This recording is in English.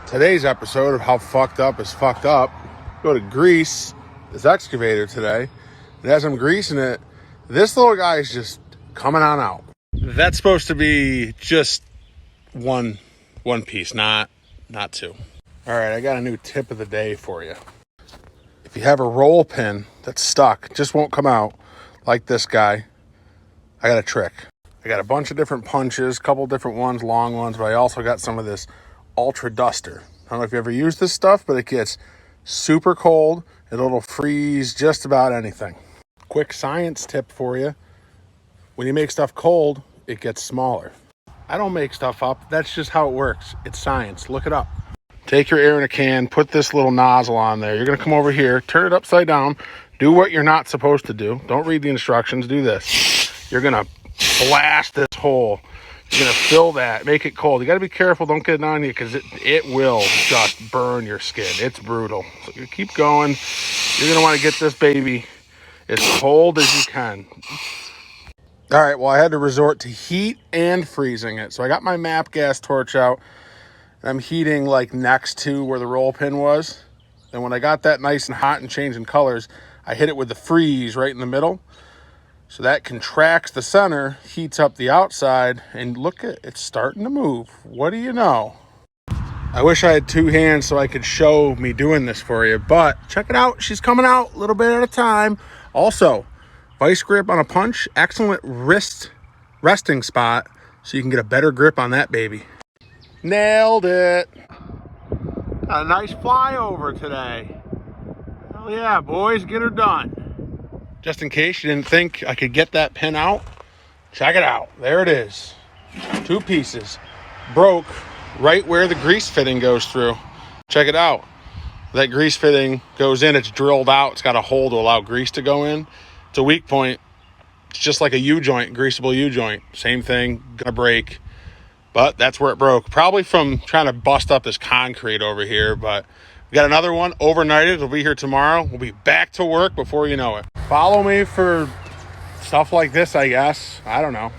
Today's episode of How Fucked Up is Fucked Up. Go to grease this excavator today. It has some grease in it. This little guy is just coming on out. That's supposed to be just one piece, not two. All right, I got a new tip of the day for you. If you have a roll pin that's stuck, just won't come out, like this guy, I got a trick. I got a bunch of different punches, a couple different ones, long ones, but I also got some of this Ultra Duster. I don't know if you ever used this stuff, but it gets super cold. It'll freeze just about anything. Quick science tip for you. When you make stuff cold, it gets smaller. I don't make stuff up. That's just how it works. It's science. Look it up. Take your air in a can, put this little nozzle on there. You're going to come over here, turn it upside down, do what you're not supposed to do. Don't read the instructions. Do this. You're going to blast this hole. You're going to fill that, make it cold. You got to be careful. Don't get it on you because it will just burn your skin. It's brutal. So you keep going. You're going to want to get this baby as cold as you can. All right, well, I had to resort to heat and freezing it. So I got my MAP gas torch out. And I'm heating like next to where the roll pin was. And when I got that nice and hot and changing colors, I hit it with the freeze right in the middle. So that contracts the center, heats up the outside, and look at it's starting to move. What do you know? I wish I had two hands so I could show me doing this for you, but check it out. She's coming out a little bit at a time. Also, vice grip on a punch, excellent wrist resting spot so you can get a better grip on that baby. Nailed it. Got a nice flyover today. Hell yeah, boys, get her done. Just in case you didn't think I could get that pin out, check it out. There it is. Two pieces. Broke right where the grease fitting goes through. Check it out. That grease fitting goes in, it's drilled out. It's got a hole to allow grease to go in. It's a weak point. It's just like a U-joint, greasable U-joint. Same thing, gonna break. But that's where it broke. Probably from trying to bust up this concrete over here, but we got another one overnighted. It'll be here tomorrow. We'll be back to work before you know it. Follow me for stuff like this, I guess. I don't know.